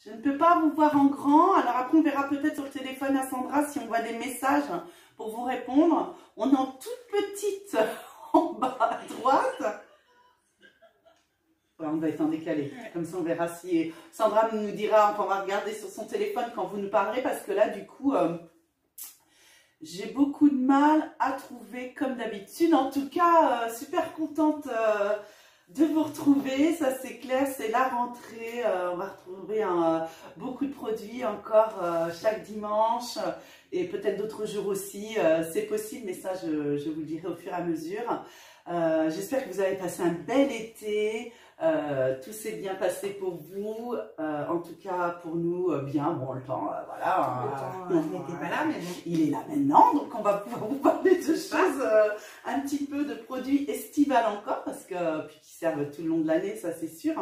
Je ne peux pas vous voir en grand. Alors après, on verra peut-être sur le téléphone à Sandra si on voit des messages pour vous répondre. On est en toute petite en bas à droite. Ouais, on va être en décalé. Comme ça, on verra si Sandra nous dira, enfin, on va regarder sur son téléphone quand vous nous parlerez parce que là, du coup, j'ai beaucoup de mal à trouver comme d'habitude. En tout cas, super contente de vous retrouver, ça c'est clair, c'est la rentrée, on va retrouver beaucoup de produits encore chaque dimanche et peut-être d'autres jours aussi, c'est possible, mais ça je vous le dirai au fur et à mesure. J'espère que vous avez passé un bel été, tout s'est bien passé pour vous, en tout cas pour nous, bien, bon le temps, voilà. Le temps n'était pas là, mais bon. Il est là maintenant, donc on va pouvoir vous parler de choses, un petit peu de produits estivales encore, parce que, puis qui servent tout le long de l'année, ça c'est sûr.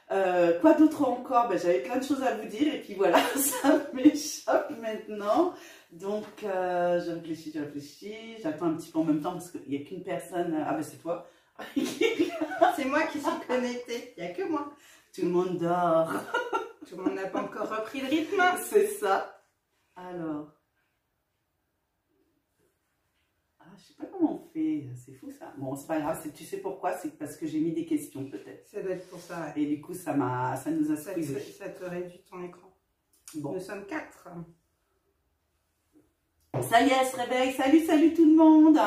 Quoi d'autre encore? Ben, j'avais plein de choses à vous dire, et puis voilà, ça m'échappe maintenant. Donc, je réfléchis, j'attends un petit peu en même temps, parce qu'il n'y a qu'une personne, ah ben c'est toi. C'est moi qui suis connectée, il n'y a que moi. Tout le monde dort. Tout le monde n'a pas encore repris le rythme. C'est ça. Alors. Ah, je sais pas comment on fait. C'est fou ça. Bon, c'est pas grave. Tu sais pourquoi? C'est parce que j'ai mis des questions peut-être. Ça doit être pour ça. Ouais. Et du coup, ça nous a squeezé. Ça te réduit ton écran. Bon. Nous sommes 4. Ça y est, elle se réveille. Salut tout le monde.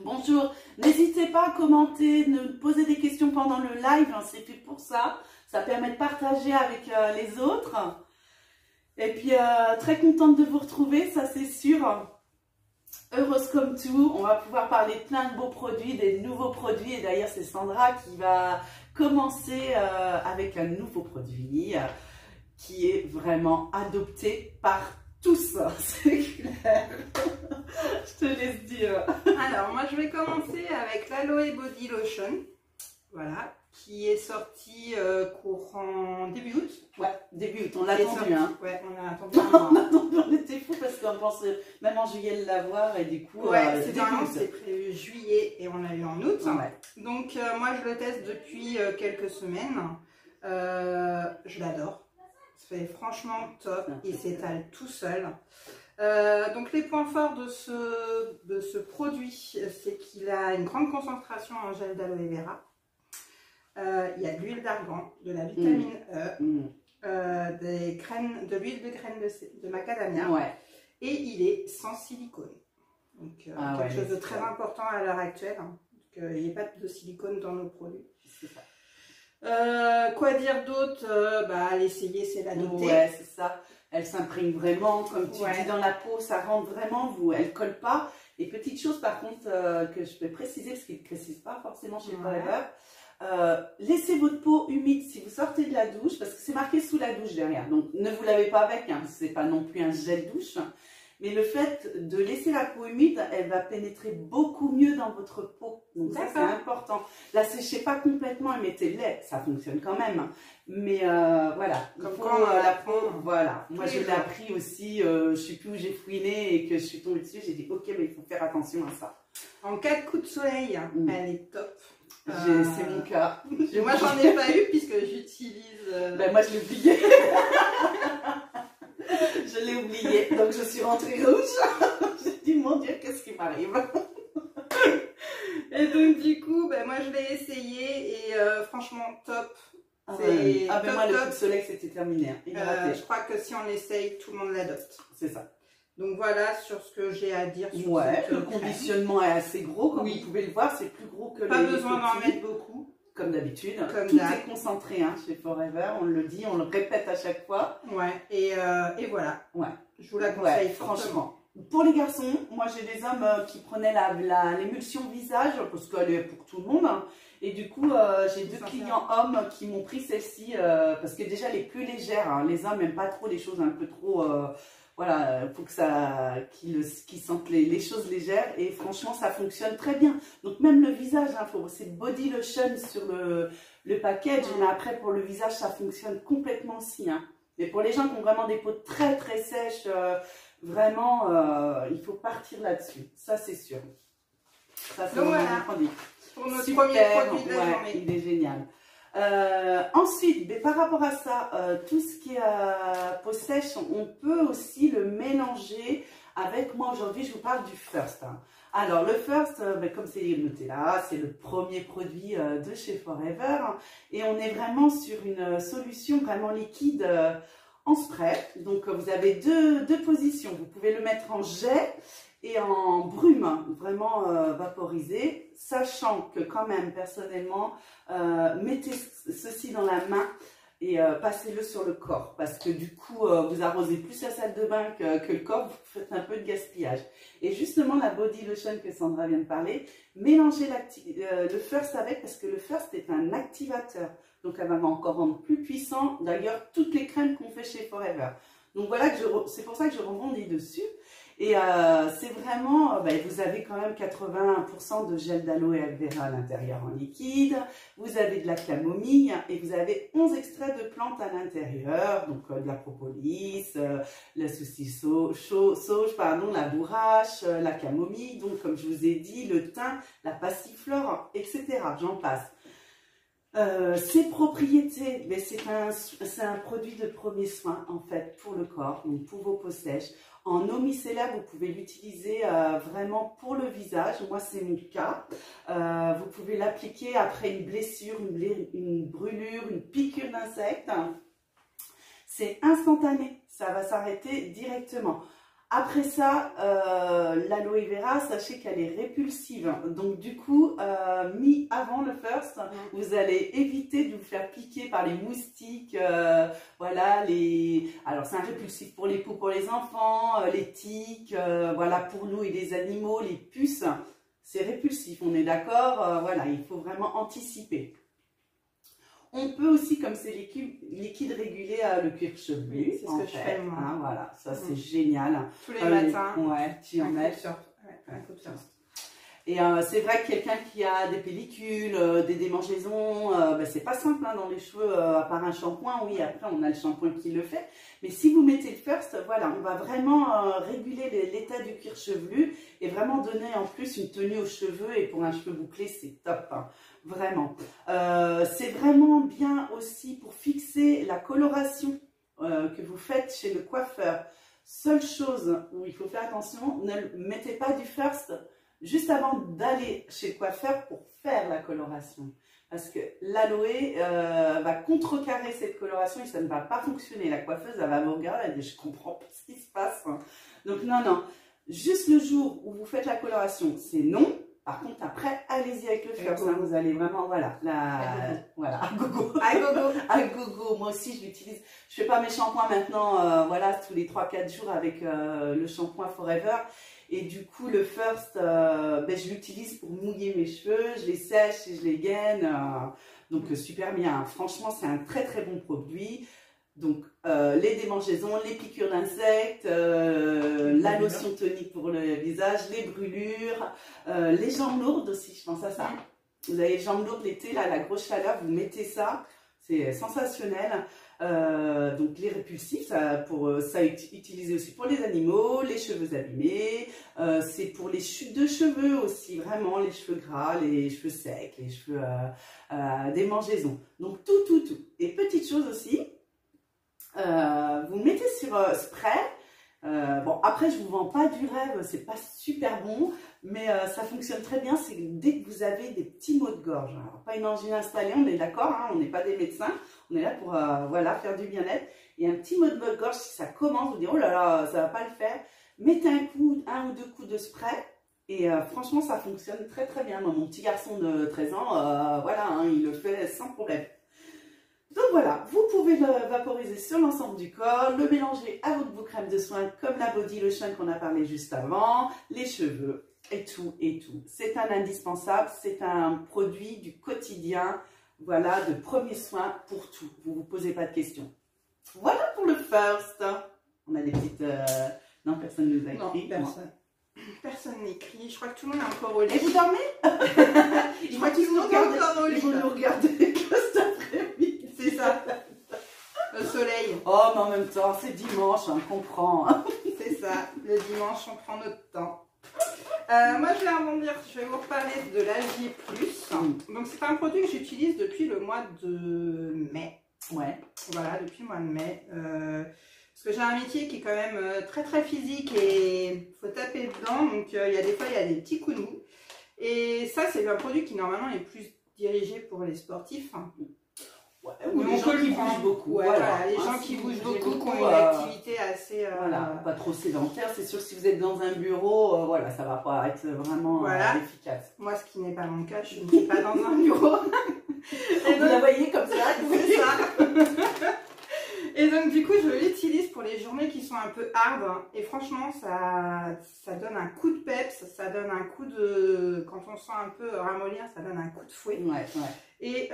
Bonjour. N'hésitez pas à commenter, de poser des questions pendant le live. C'est fait pour ça. Ça permet de partager avec les autres. Et puis, très contente de vous retrouver, ça c'est sûr. Heureuse comme tout, on va pouvoir parler de plein de beaux produits, des nouveaux produits. Et d'ailleurs, c'est Sandra qui va commencer avec un nouveau produit qui est vraiment adopté par tous. C'est clair. Je te laisse dire. Alors, moi, je vais commencer avec l'Aloe Body Lotion. Voilà. Qui est sorti courant début août. Ouais, début août, on l'a attendu. Hein. Ouais, on a attendu. On était fous parce qu'on pensait même en juillet l'avoir et du coup. Ouais, c'est prévu juillet et on l'a eu en août. Ouais. Donc, moi je le teste depuis quelques semaines. Je l'adore. C'est franchement top. Il s'étale tout seul. Donc, les points forts de ce produit, c'est qu'il a une grande concentration en gel d'aloe vera. Il y a de l'huile d'argan, de la vitamine E, de l'huile de graines de macadamia, et il est sans silicone. Donc quelque chose de très important à l'heure actuelle, hein, qu'il n'y ait pas de silicone dans nos produits. Quoi dire d'autre? À l'essayer, c'est l'adopter. Ouais, c'est ça. Elle s'imprime vraiment, comme tu dis, dans la peau, ça rentre vraiment, elle ne colle pas. Et petite chose par contre que je peux préciser, parce qu'il ne précise pas forcément chez Forever. Laissez votre peau humide si vous sortez de la douche, parce que c'est marqué sous la douche derrière, donc ne vous lavez pas avec, hein, c'est pas non plus un gel douche, mais le fait de laisser la peau humide, elle va pénétrer beaucoup mieux dans votre peau, donc ça c'est important. La séchez pas complètement et mettez-le, ça fonctionne quand même, mais voilà, comme quand la peau, voilà, moi je l'ai appris aussi, je sais plus où j'ai fouiné et que je suis tombée dessus, j'ai dit ok, mais il faut faire attention à ça. En cas de coup de soleil, elle est top. C'est mon cas. Moi, j'en ai pas eu puisque j'utilise. Ben, moi, je l'ai oublié. Je l'ai oublié. Donc, je suis rentrée rouge. J'ai dit, mon Dieu, qu'est-ce qui m'arrive? Et donc, du coup, moi, je l'ai essayé et franchement, top. Moi, le coup de soleil, c'était terminé. Je crois que si on essaye, tout le monde l'adopte. C'est ça. Donc voilà sur ce que j'ai à dire sur le conditionnement est assez gros, comme vous pouvez le voir, c'est plus gros que pas besoin d'en mettre beaucoup. Comme d'habitude. Tout est concentré hein, chez Forever, on le dit, on le répète à chaque fois. Ouais, et voilà. Ouais. Je vous la conseille franchement. Pour les garçons, moi j'ai des hommes qui prenaient l'émulsion visage, parce qu'elle est pour tout le monde. Hein. Et du coup, j'ai 2 clients hommes qui m'ont pris celle-ci, parce que déjà elle est plus légère. Hein. Les hommes n'aiment pas trop les choses un peu trop... voilà, il faut que qu'ils sentent les choses légères et franchement ça fonctionne très bien. Donc même le visage, hein, c'est body lotion sur le package, mais après pour le visage ça fonctionne complètement aussi. Hein. Mais pour les gens qui ont vraiment des peaux très très sèches, vraiment il faut partir là-dessus, ça c'est sûr. Ça c'est voilà, pour notre premier produit de la journée. Il est génial. Ensuite, mais par rapport à ça, tout ce qui est peau sèche, on peut aussi le mélanger avec, moi aujourd'hui je vous parle du First. Hein. Alors le First, comme c'est noté là, c'est le premier produit de chez Forever. Et on est vraiment sur une solution vraiment liquide en spray. Donc vous avez deux positions. Vous pouvez le mettre en jet et en brume, vraiment vaporisé, sachant que quand même, personnellement, mettez ceci dans la main et passez-le sur le corps, parce que du coup, vous arrosez plus la salle de bain que le corps, vous faites un peu de gaspillage. Et justement, la body lotion que Sandra vient de parler, mélangez le First avec, parce que le First est un activateur, donc elle va encore rendre plus puissant, d'ailleurs, toutes les crèmes qu'on fait chez Forever. Donc voilà, c'est pour ça que je rebondis dessus. Et c'est vraiment, vous avez quand même 81% de gel d'aloe vera à l'intérieur en liquide, vous avez de la camomille et vous avez 11 extraits de plantes à l'intérieur, donc de la propolis, la sauge, pardon, la bourrache, la camomille, donc comme je vous ai dit, le thym, la passiflore, etc. J'en passe. Ses propriétés, c'est un produit de premier soin en fait pour le corps, donc pour vos peaux sèches. En eau micellaire, vous pouvez l'utiliser vraiment pour le visage. Moi, c'est mon cas. Vous pouvez l'appliquer après une blessure, une brûlure, une piqûre d'insecte. C'est instantané. Ça va s'arrêter directement. Après ça, l'aloe vera, sachez qu'elle est répulsive. Donc du coup, mis avant le First, vous allez éviter de vous faire piquer par les moustiques. Voilà, alors c'est un répulsif pour les peaux, pour les enfants, les tiques, voilà, pour nous et les animaux, les puces. C'est répulsif, on est d'accord. Voilà, il faut vraiment anticiper. On peut aussi, comme c'est liquide, réguler le cuir chevelu. C'est ce que je fais, moi. Hein, voilà, ça c'est génial. Tous les matins. Ouais, tu en mets. Et c'est vrai que quelqu'un qui a des pellicules, des démangeaisons, c'est pas simple hein, dans les cheveux, à part un shampoing. Oui, après on a le shampoing qui le fait. Mais si vous mettez le First, voilà, on va vraiment réguler l'état du cuir chevelu et vraiment donner en plus une tenue aux cheveux. Et pour un cheveu bouclé, c'est top, hein, vraiment. C'est vraiment bien aussi pour fixer la coloration que vous faites chez le coiffeur. Seule chose où il faut faire attention, ne mettez pas du First juste avant d'aller chez le coiffeur pour faire la coloration. Parce que l'aloe va contrecarrer cette coloration et ça ne va pas fonctionner. La coiffeuse, elle va vous regarder, elle dit « je comprends pas ce qui se passe ». Donc non, juste le jour où vous faites la coloration, c'est non. Par contre, après, allez-y avec le First. Hein, vous allez vraiment, voilà, à gogo. À gogo. Moi aussi, je l'utilise. Je fais pas mes shampoings maintenant, voilà, tous les 3-4 jours avec le shampoing Forever. Et du coup, le First, je l'utilise pour mouiller mes cheveux, je les sèche et je les gaine. Donc, super bien. Franchement, c'est un très, très bon produit. Donc, les démangeaisons, les piqûres d'insectes, la lotion tonique pour le visage, les brûlures, les jambes lourdes aussi, je pense à ça. Vous avez les jambes lourdes l'été, là, la grosse chaleur, vous mettez ça, c'est sensationnel. Donc les répulsifs, ça utilisé aussi pour les animaux, les cheveux abîmés, c'est pour les chutes de cheveux aussi, vraiment les cheveux gras, les cheveux secs, les cheveux démangeaisons. Donc tout. Et petite chose aussi, vous le mettez sur spray. Bon, après, je ne vous vends pas du rêve, c'est pas super bon, mais ça fonctionne très bien. C'est dès que vous avez des petits maux de gorge. Alors, pas une angine installée, on est d'accord, hein, on n'est pas des médecins, on est là pour voilà, faire du bien-être. Et un petit mot de gorge, si ça commence, vous dites oh là là, ça va pas le faire. Mettez un ou deux coups de spray. Et franchement, ça fonctionne très très bien. Moi, mon petit garçon de 13 ans, voilà, hein, il le fait sans problème. Donc voilà, vous pouvez le vaporiser sur l'ensemble du corps, le mélanger à votre crème de soin comme la body lotion qu'on a parlé juste avant, les cheveux et tout. C'est un indispensable, c'est un produit du quotidien, voilà, de premier soin pour tout. Vous ne vous posez pas de questions. Voilà pour le First. On a des petites... Non, personne ne nous a écrit. Non, personne. Personne n'écrit. Je crois que tout le monde est encore au lit. Et vous dormez? Je crois qu'ils sont encore au lit. Ils vont nous regarder que cet après-midi. C'est ça. Le soleil. Oh, mais en même temps, c'est dimanche, on comprend. C'est ça. Le dimanche, on prend notre temps. Moi, je vais rebondir. Je vais vous reparler de l'Algier Plus. Donc c'est un produit que j'utilise depuis le mois de mai. Ouais. Voilà, depuis le mois de mai. Parce que j'ai un métier qui est quand même très physique et il faut taper dedans. Donc il y a des fois, il y a des petits coups de mou. Et ça, c'est un produit qui normalement est plus dirigé pour les sportifs. Ouais, ou les gens qui bougent beaucoup. Ouais, voilà, les gens qui bougent beaucoup, qui ont une activité assez... Voilà, pas trop sédentaire. C'est sûr que si vous êtes dans un bureau, voilà, ça va pas être vraiment efficace. Moi, ce qui n'est pas mon cas, je ne suis pas dans un bureau. Et vous la voyez comme ça, c'est ça. Et donc du coup je l'utilise pour les journées qui sont un peu hard et franchement ça donne un coup de peps, ça donne un coup de... Quand on sent un peu ramollir, ça donne un coup de fouet. Et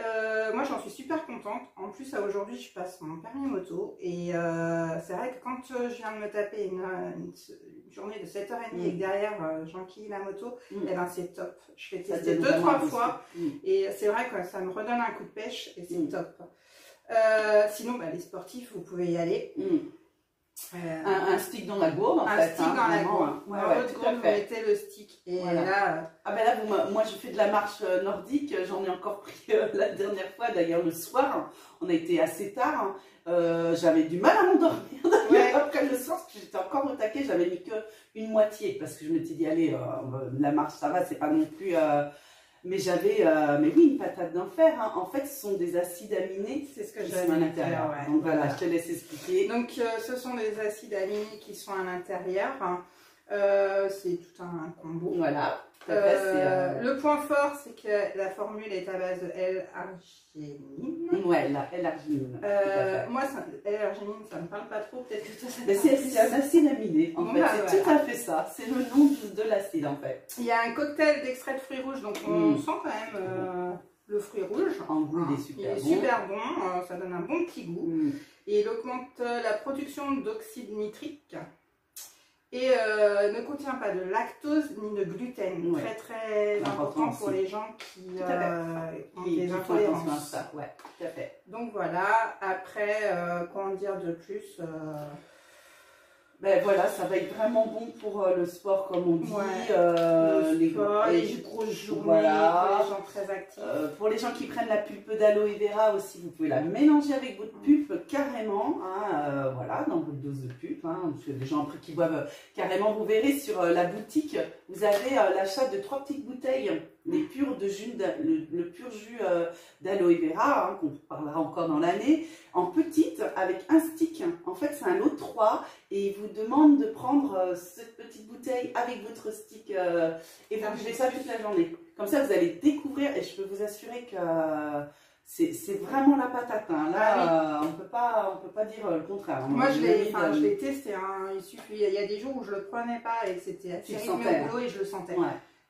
moi j'en suis super contente. En plus aujourd'hui je passe mon permis moto et c'est vrai que quand je viens de me taper une journée de 7h30 et que derrière j'enquille la moto, et ben c'est top. Je l'ai testé 2-3 fois et c'est vrai que ça me redonne un coup de pêche et c'est top. Sinon, les sportifs, vous pouvez y aller. Un stick dans la gourde, en fait. Un stick dans la gourde. Dans votre gourde, vous mettez le stick. Et là... Ah ben là, moi, je fais de la marche nordique. J'en ai encore pris la dernière fois, d'ailleurs, le soir. On a été assez tard. J'avais du mal à m'endormir. Après le soir, parce que j'étais encore au taquet. J'avais mis qu'une moitié. Parce que je m'étais dit, allez, la marche, ça va, c'est pas non plus... Mais j'avais, mais oui, une patate d'enfer. Hein. En fait, ce sont des acides aminés. C'est ce que j'avais à l'intérieur. Donc voilà, je te laisse expliquer. Donc, ce sont des acides aminés qui sont à l'intérieur. C'est tout un combo. Voilà. Le point fort, c'est que la formule est à base de L-arginine. Ouais, la L-arginine. Moi, L-arginine, ça ne me parle pas trop. Peut-être que toi, ça c'est un acide aminé. En fait, c'est tout à fait ça. C'est le nom de l'acide, en fait. Il y a un cocktail d'extrait de fruits rouges, donc on sent quand même le fruit rouge. En goût, il est super bon. Ça donne un bon petit goût. Et il augmente la production d'oxyde nitrique. Et ne contient pas de lactose ni de gluten. Très important pour les gens qui ont des intolérances. Ouais, tout à fait. Donc voilà, après, comment dire de plus Ben voilà, ça va être vraiment bon pour le sport, comme on dit. Les grosses journées, pour les gens très actifs. Pour les gens qui prennent la pulpe d'aloe vera aussi, vous pouvez la mélanger avec votre pulpe carrément. Hein, voilà, dans votre dose de pulpe. Hein, parce que les gens après qui boivent carrément, vous verrez sur la boutique, vous avez l'achat de 3 petites bouteilles. Les purs de jus, le pur jus d'aloe vera, hein, qu'on parlera encore dans l'année, en petite, avec un stick. En fait, c'est un lot de 3 et il vous demande de prendre cette petite bouteille avec votre stick et vous buvez ça toute la journée. Comme ça, vous allez découvrir et je peux vous assurer que c'est vraiment la patate. Hein. Là, on peut pas dire le contraire. Moi, je l'ai testé. Hein. Il y a des jours où je le prenais pas et c'était assez rythmé au boulot et je le sentais.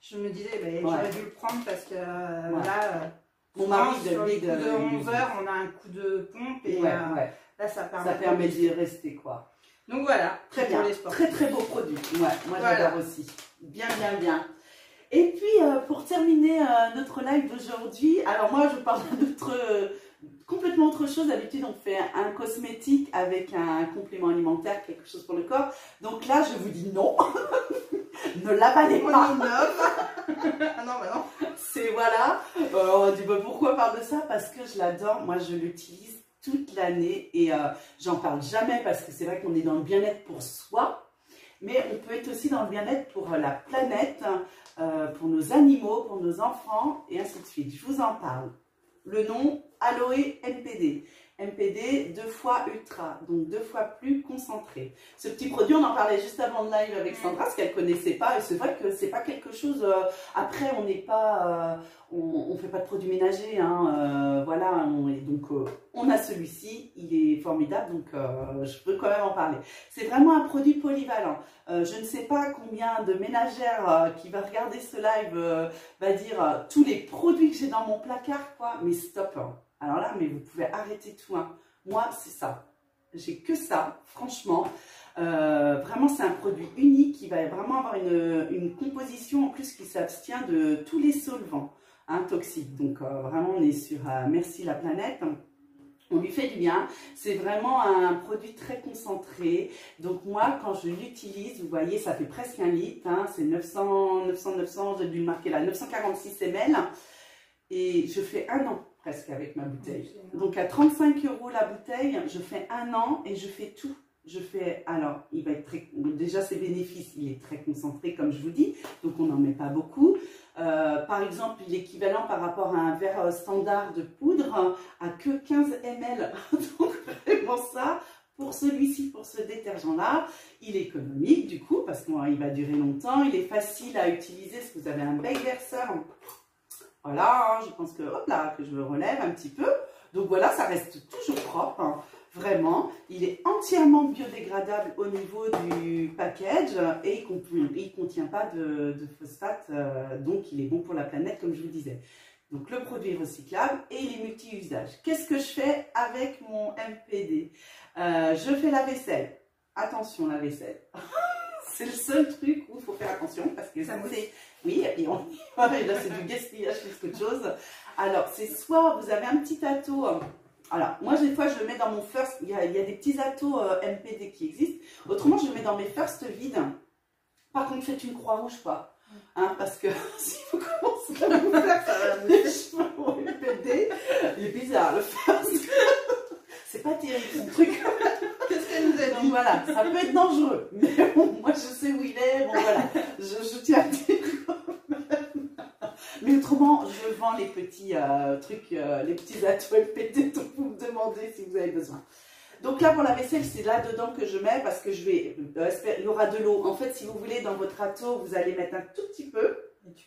Je me disais, j'aurais dû le prendre parce que là, mon mari sur les coups de 11 h, on a un coup de pompe et là, ça permet d'y rester, quoi. Donc voilà, très bien, très beau produit. Ouais, moi j'adore aussi. Bien. Et puis, pour terminer notre live d'aujourd'hui, alors moi je parle d'autre... complètement autre chose. D'habitude, on fait un cosmétique avec un complément alimentaire, quelque chose pour le corps. Donc là, je vous dis non. Ne l'avalez pas. Ah non, bah non. C'est voilà. On dit pourquoi on parle de ça? Parce que je l'adore. Moi, je l'utilise toute l'année et j'en parle jamais parce que c'est vrai qu'on est dans le bien-être pour soi. Mais on peut être aussi dans le bien-être pour la planète, pour nos animaux, pour nos enfants et ainsi de suite. Je vous en parle. Le nom Aloe MPD. MPD 2 fois ultra, donc 2 fois plus concentré. Ce petit produit, on en parlait juste avant le live avec Sandra, parce qu'elle ne connaissait pas. Et c'est vrai que c'est pas quelque chose... après, on n'est pas... on fait pas de produits ménagers. Hein, voilà, donc on a celui-ci. Il est formidable, donc je peux quand même en parler. C'est vraiment un produit polyvalent. Je ne sais pas combien de ménagères qui va regarder ce live va dire tous les produits que j'ai dans mon placard, quoi. Mais stop. Hein. Alors là, mais vous pouvez arrêter tout. Hein. Moi, c'est ça. J'ai que ça, franchement. Vraiment, c'est un produit unique qui va vraiment avoir une composition en plus qui s'abstient de tous les solvants toxiques. Donc, vraiment, on est sur merci la planète. On lui fait du bien. C'est vraiment un produit très concentré. Donc moi, quand je l'utilise, vous voyez, ça fait presque 1 litre. Hein, c'est 900, j'ai dû le marquer là, 946 ml. et je fais 1 an presque avec ma bouteille. Donc à 35 € la bouteille, je fais 1 an et je fais tout. Je fais, alors, il va être très, déjà ses bénéfices, il est très concentré comme je vous dis, donc on n'en met pas beaucoup. Par exemple, l'équivalent par rapport à un verre standard de poudre a que 15 ml. Donc vraiment ça, pour celui-ci, pour ce détergent-là, il est économique du coup, parce qu'il va durer longtemps, il est facile à utiliser, parce que vous avez un bec verseur. Voilà, hein, je pense que, hop là, que je le relève un petit peu. Donc voilà, ça reste toujours propre, hein, vraiment. Il est entièrement biodégradable au niveau du package et il ne contient pas de phosphate, donc il est bon pour la planète, comme je vous disais. Donc le produit est recyclable et il est multi-usage. Qu'est-ce que je fais avec mon MPD? Je fais la vaisselle. Attention, la vaisselle. C'est le seul truc où il faut faire attention parce que ça c'est... Oui, et on y va, et là c'est du gaspillage plus qu'autre chose. Alors, c'est soit vous avez un petit ato... Alors, moi, des fois, je le mets dans mon first... Il y a des petits atos MPD qui existent. Autrement, je le mets dans mes first vides. Par contre, faites une croix rouge, pas. Hein, parce que s'il faut commencer à vous faire des cheveux au MPD, il est bizarre, le first. C'est pas terrible, ce truc. Qu'est-ce qu'elle nous a dit? Donc voilà, ça peut être dangereux. Mais bon, moi, je sais où il est. Bon, voilà, je tiens à dire quand même. Mais autrement, je vends les petits trucs, les petits atos MPD dont vous me demandez si vous avez besoin. Donc là, pour la vaisselle, c'est là-dedans que je mets parce que il y aura de l'eau. En fait, si vous voulez, dans votre ato, vous allez mettre un tout petit peu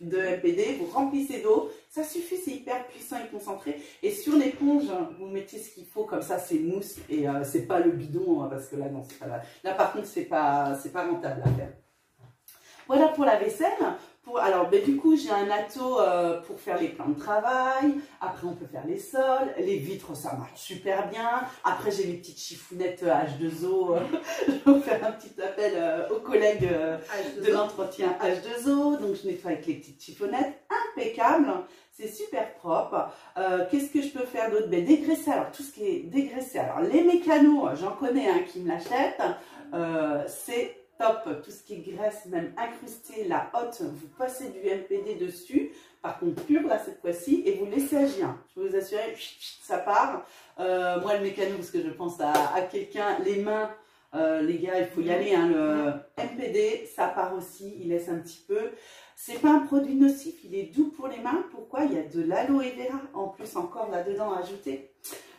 de MPD, vous remplissez d'eau. Ça suffit, c'est hyper puissant et concentré. Et sur l'éponge, vous mettez ce qu'il faut, comme ça, c'est mousse. Et c'est pas le bidon, parce que là, non, c'est pas là. Là, par contre, c'est pas rentable à faire. Voilà pour la vaisselle. Alors, du coup, j'ai un ato pour faire les plans de travail. Après, on peut faire les sols. Les vitres, ça marche super bien. Après, j'ai les petites chiffounettes H2O. Je vais faire un petit appel aux collègues de l'entretien H2O. Donc, je nettoie avec les petites chiffonnettes. Impeccable. C'est super propre. Qu'est-ce que je peux faire d'autre? Dégraisser. Alors, tout ce qui est dégraissé. Alors, les mécanos, j'en connais un qui me l'achète. C'est top, tout ce qui est graisse, même incrustée, la hotte, vous passez du MPD dessus, par contre pur là cette fois-ci, et vous laissez agir. Je peux vous assurer, ça part. Moi le mécano, parce que je pense à quelqu'un, les mains, les gars, il faut y aller, hein, le MPD, ça part aussi, il laisse un petit peu. C'est pas un produit nocif, il est doux pour les mains. Pourquoi? Il y a de l'aloe vera en plus encore là-dedans à ajouter.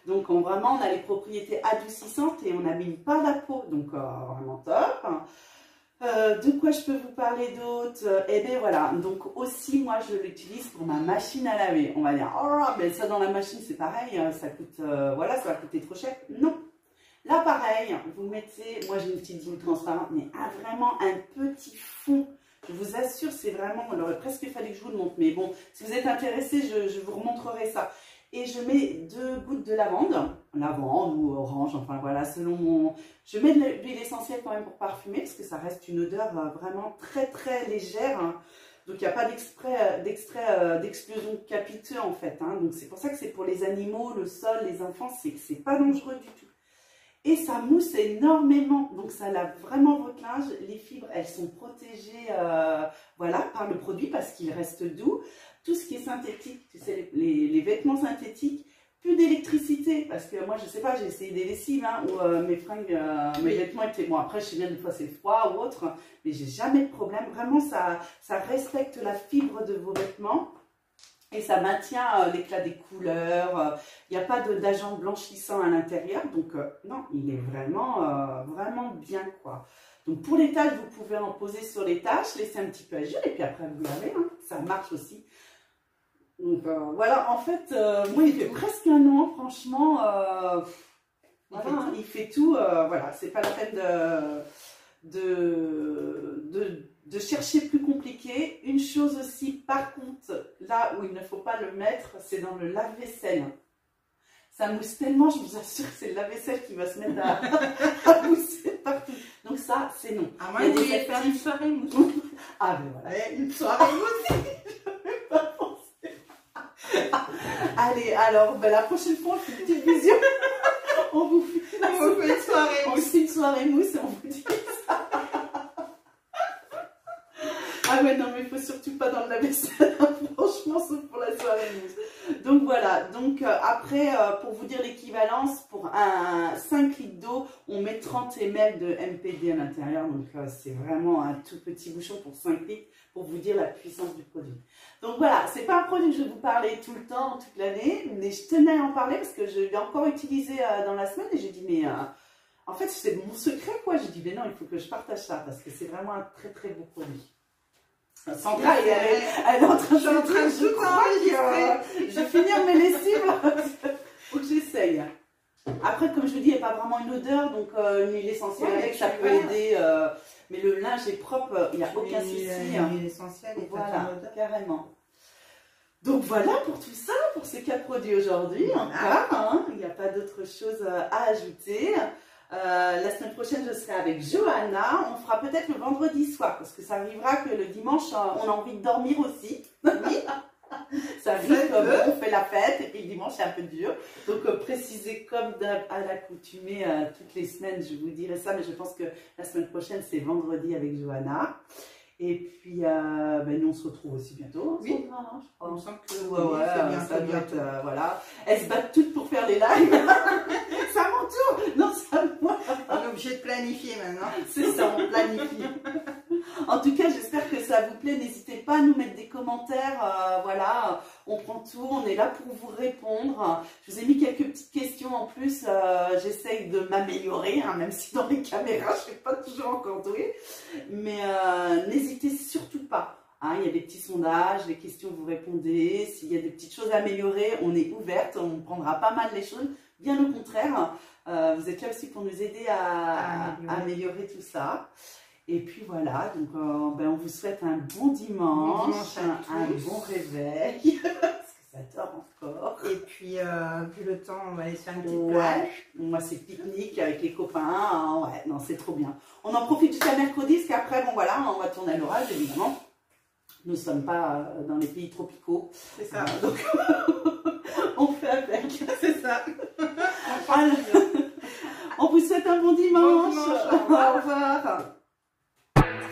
Donc vraiment, on a les propriétés adoucissantes et on n'abîme pas la peau. Donc vraiment top. De quoi je peux vous parler d'autre? Eh bien voilà, donc aussi moi je l'utilise pour ma machine à laver. On va dire, oh mais ça dans la machine c'est pareil, ça coûte, voilà, ça va coûter trop cher. Non. Là pareil, vous mettez, moi j'ai une petite digue transparente, mais vraiment un petit fond. Je vous assure, c'est vraiment, il aurait presque fallu que je vous le montre. Mais bon, si vous êtes intéressé, je vous remontrerai ça. Et je mets 2 gouttes de lavande ou orange, enfin voilà, selon mon... Je mets de l'huile essentielle quand même pour parfumer, parce que ça reste une odeur vraiment très très légère. Hein. Donc il n'y a pas d'explosion capiteux en fait. Hein. Donc c'est pour ça que c'est pour les animaux, le sol, les enfants, c'est pas dangereux du tout. Et ça mousse énormément, donc ça lave vraiment votre linge. Les fibres, elles sont protégées voilà, par le produit parce qu'il reste doux. Tout ce qui est synthétique, tu sais, les vêtements synthétiques, plus d'électricité. Parce que moi, je sais pas, j'ai essayé des lessives hein, où mes fringues, mes vêtements étaient... Bon, après, je sais bien, des fois, c'est froid ou autre, mais j'ai jamais de problème. Vraiment, ça respecte la fibre de vos vêtements. Et ça maintient l'éclat des couleurs, il n'y a pas d'agent blanchissant à l'intérieur, donc non, il est vraiment, vraiment bien quoi. Donc pour les taches, vous pouvez en poser sur les taches, laisser un petit peu agir et puis après vous lavez, hein, ça marche aussi. Donc voilà, en fait, moi il fait presque 1 an, franchement, voilà, hein, il fait tout, voilà, c'est pas la peine de chercher plus compliqué. Une chose aussi, par contre, là où il ne faut pas le mettre, c'est dans le lave-vaisselle. Ça mousse tellement, je vous assure que c'est le lave-vaisselle qui va se mettre à mousser partout. Donc ça, c'est non. Ah, moi, vous voulez faire une soirée mousse. Ah ben voilà, une soirée mousse. Je n'avais pas pensé. Allez, alors, ben, la prochaine fois, on fait une petite vision. On vous fait une soirée mousse. On fait une soirée mousse et on vous dit ça. Ah ouais, non, mais il faut surtout pas dans le lave-vaisselle, franchement, sauf pour la soirée mousse. Donc voilà, donc après, pour vous dire l'équivalence, pour un 5 litres d'eau, on met 30 ml de MPD à l'intérieur. Donc c'est vraiment un tout petit bouchon pour 5 litres, pour vous dire la puissance du produit. Donc voilà, c'est pas un produit que je vais vous parler tout le temps, toute l'année, mais je tenais à en parler parce que je l'ai encore utilisé dans la semaine et j'ai dit, mais en fait c'est mon secret quoi. J'ai dit, mais non, il faut que je partage ça parce que c'est vraiment un très très beau produit. Sandra, elle est en train de je vais finir mes lessives. Faut que j'essaye. Après, comme je vous dis, il n'y a pas vraiment une odeur, donc une huile essentielle avec, ça peut aider. Mais le linge est propre, il n'y a aucun souci. Une huile essentielle et voilà, carrément. Donc voilà pour tout ça, pour ces 4 produits aujourd'hui. Encore, il n'y a pas d'autre chose à ajouter. La semaine prochaine, je serai avec Johanna. On fera peut-être le vendredi soir, parce que ça arrivera que le dimanche, on a envie de dormir aussi. Oui. Ça arrive, on fait la fête, et puis le dimanche, c'est un peu dur. Donc, précisez comme à l'accoutumée, toutes les semaines, je vous dirai ça, mais je pense que la semaine prochaine, c'est vendredi avec Johanna. Et puis, nous, on se retrouve aussi bientôt. Oui, je crois. On sent que ça doit être, voilà. Elles se battent toutes pour faire les lives. C'est à mon tour. Non, c'est à moi. On est obligé de planifier maintenant. C'est ça, on planifie. En tout cas, j'espère que ça vous plaît. N'hésitez pas à nous mettre des commentaires. Voilà, on prend tout. On est là pour vous répondre. Je vous ai mis quelques petites questions en plus. J'essaye de m'améliorer, hein, même si dans les caméras, je ne suis pas toujours encore douée. Mais n'hésitez surtout pas. Hein, il y a des petits sondages, des questions, vous répondez. S'il y a des petites choses à améliorer, on est ouverte. On prendra pas mal les choses. Bien au contraire, vous êtes là aussi pour nous aider à améliorer tout ça. Et puis voilà, donc on vous souhaite un bon dimanche, un bon réveil, parce que ça dort encore. Et puis, vu le temps, on va aller se faire une petite plage. Moi, c'est pique-nique avec les copains. Ouais, non, c'est trop bien. On en profite jusqu'à mercredi, parce qu'après, bon voilà, on va tourner à l'orage, évidemment. Nous ne sommes pas dans les pays tropicaux. C'est ça. Donc, on fait avec. C'est ça. On vous souhaite un bon dimanche. Au revoir.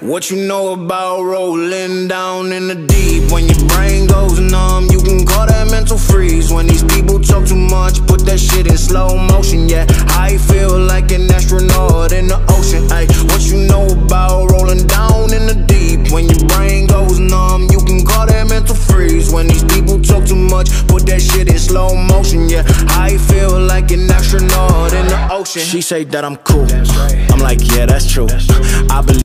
What you know about rolling down in the deep? When your brain goes numb, you can call that mental freeze. When these people talk too much, put that shit in slow motion. Yeah, I feel like an astronaut in the ocean. Ay, what you know about rolling down in the deep? When your brain goes numb, you can call that mental freeze. When these people talk too much, put that shit in slow motion. Yeah, I feel like an astronaut in the ocean. She say that I'm cool. I'm like, yeah, that's true. I believe